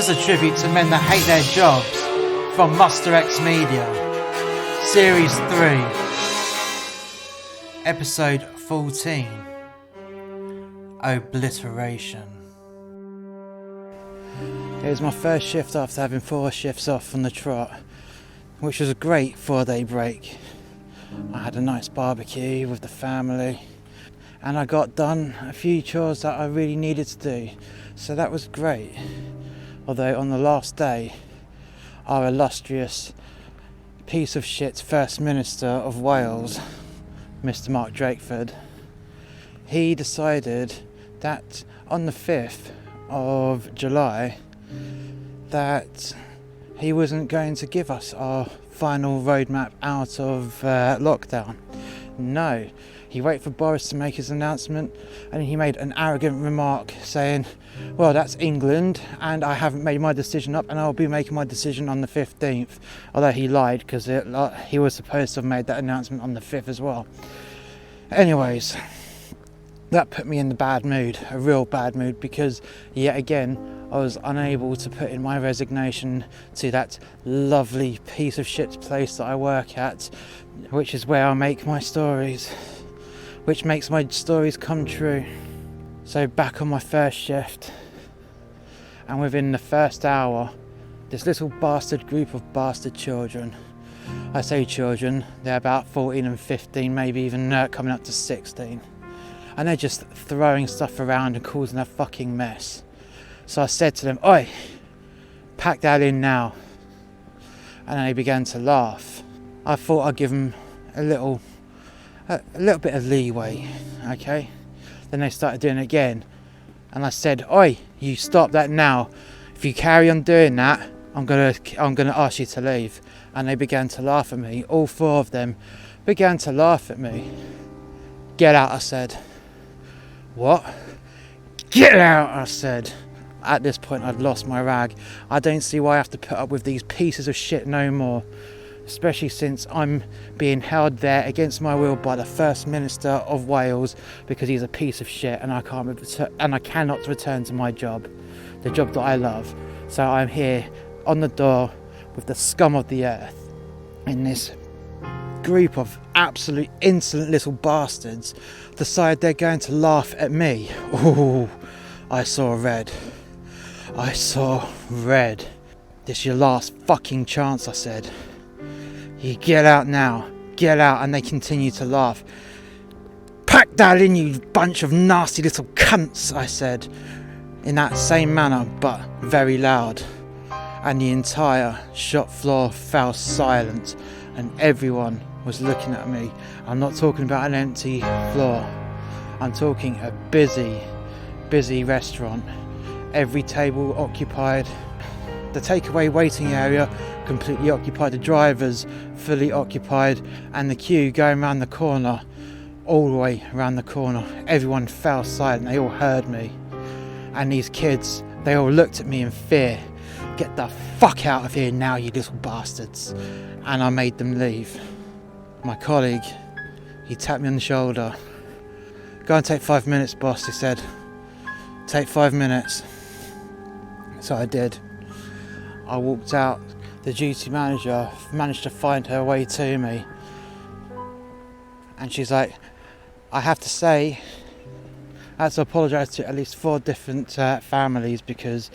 is a tribute to men that hate their jobs from Musterxmedia, Series 3, Episode 14, Obliteration. It was my first shift after having 4 shifts off on the trot, which was a great 4-day break. I had a nice barbecue with the family, and I got done a few chores that I really needed to do, so that was great. Although on the last day, our illustrious piece of shit First Minister of Wales, Mr. Mark Drakeford, he decided that on the 5th of July that he wasn't going to give us our final roadmap out of lockdown. No, he waited for Boris to make his announcement, and he made an arrogant remark saying, well, that's England and I haven't made my decision up, and I'll be making my decision on the 15th. Although he lied, because he was supposed to have made that announcement on the 5th as well. Anyways, that put me in the bad mood, a real bad mood, because yet again I was unable to put in my resignation to that lovely piece of shit place that I work at, which is where I make my stories, which makes my stories come true. So back on my first shift, and within the first hour, this little bastard group of bastard children, I say children, they're about 14 and 15, maybe even coming up to 16, and they're just throwing stuff around and causing a fucking mess. So I said to them, oi, pack that in now. And then they began to laugh. I thought I'd give them a little bit of leeway, okay? Then they started doing it again, and I said, oi, you stop that now. If you carry on doing that, I'm gonna ask you to leave. And they began to laugh at me. All 4 of them began to laugh at me. Get out, I said. What? Get out, I said. At this point, I'd lost my rag. I don't see why I have to put up with these pieces of shit no more. Especially since I'm being held there against my will by the First Minister of Wales because he's a piece of shit, and I cannot return to my job, the job that I love. So I'm here on the door with the scum of the earth in this group of absolute insolent little bastards decide they're going to laugh at me. Oh, I saw red. I saw red. This is your last fucking chance, I said. You get out now. Get out. And they continue to laugh. Pack that in, you bunch of nasty little cunts, I said, in that same manner, but very loud. And the entire shop floor fell silent, and everyone was looking at me. I'm not talking about an empty floor. I'm talking a busy restaurant. Every table occupied. The takeaway waiting area completely occupied. The drivers fully occupied. And the queue going around the corner, all the way around the corner. Everyone fell silent. They all heard me. And these kids, they all looked at me in fear. Get the fuck out of here now, you little bastards. And I made them leave. My colleague, he tapped me on the shoulder. Go and take 5 minutes, boss, he said. Take 5 minutes. So I did. I walked out. The duty manager managed to find her way to me. And she's like, I have to say, I had to apologise to at least 4 different families because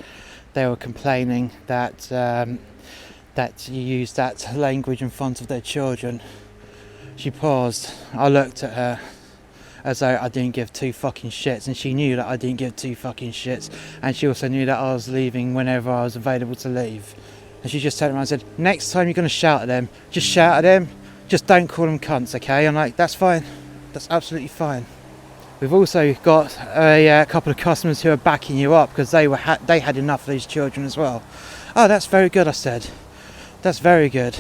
they were complaining that you used that language in front of their children. She paused. I looked at her as though I didn't give 2 fucking shits, and she knew that I didn't give 2 fucking shits, and she also knew that I was leaving whenever I was available to leave. And she just turned around and said, next time you're going to shout at them, just shout at them, just don't call them cunts, okay? I'm like, that's fine, that's absolutely fine. We've also got a couple of customers who are backing you up because they had enough of these children as well. Oh, that's very good, I said. That's very good.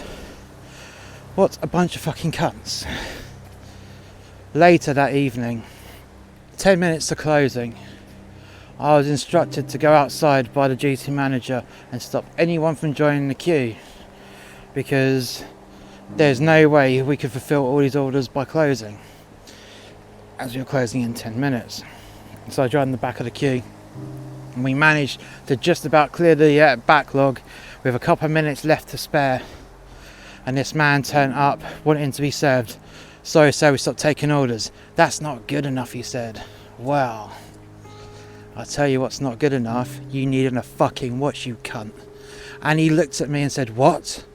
What a bunch of fucking cunts. Later that evening, 10 minutes to closing, I was instructed to go outside by the duty manager and stop anyone from joining the queue because there's no way we could fulfill all these orders by closing, as we were closing in 10 minutes. So I joined the back of the queue And we managed to just about clear the backlog with a couple of minutes left to spare. And this man turned up wanting to be served. Sorry sir, we stopped taking orders. That's not good enough, he said. Well, I'll tell you what's not good enough. You need a fucking watch, you cunt. And he looked at me and said, what?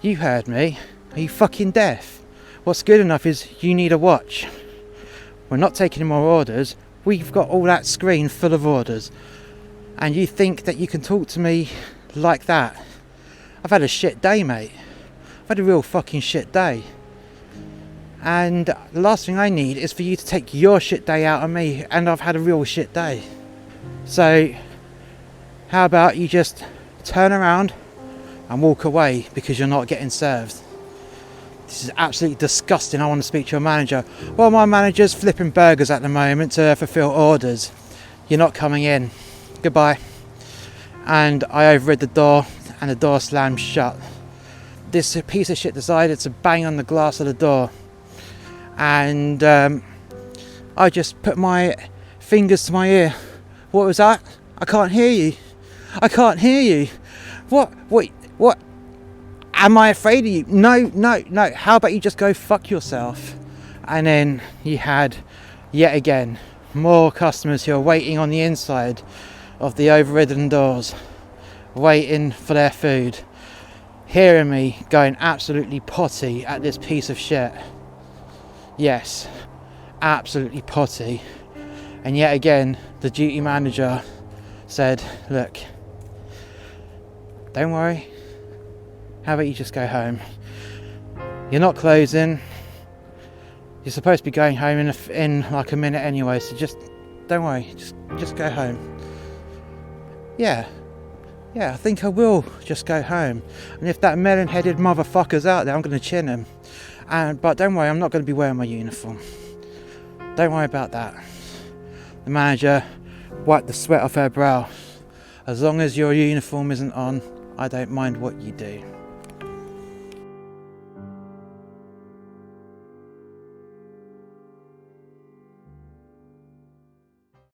You heard me. Are you fucking deaf? What's good enough is you need a watch. We're not taking any more orders. We've got all that screen full of orders. And you think that you can talk to me like that? I've had a shit day, mate. I've had a real fucking shit day. And the last thing I need is for you to take your shit day out on me, and I've had a real shit day. So, how about you just turn around and walk away because you're not getting served? This is absolutely disgusting. I want to speak to your manager. Well, my manager's flipping burgers at the moment to fulfill orders. You're not coming in. Goodbye. And I overrid the door, and the door slammed shut. This piece of shit decided to bang on the glass of the door. And I just put my fingers to my ear. What was that? I can't hear you. I can't hear you. What? Wait, what? Am I afraid of you? No. How about you just go fuck yourself? And then you had, yet again, more customers who are waiting on the inside of the overridden doors, waiting for their food, hearing me going absolutely potty at this piece of shit. Yes, absolutely potty. And yet again, the duty manager said, look, don't worry. How about you just go home? You're not closing. You're supposed to be going home in like a minute anyway, so just don't worry. Just go home. Yeah, I think I will just go home. And if that melon-headed motherfucker's out there, I'm going to chin him. But don't worry, I'm not going to be wearing my uniform. Don't worry about that. The manager wiped the sweat off her brow. As long as your uniform isn't on, I don't mind what you do.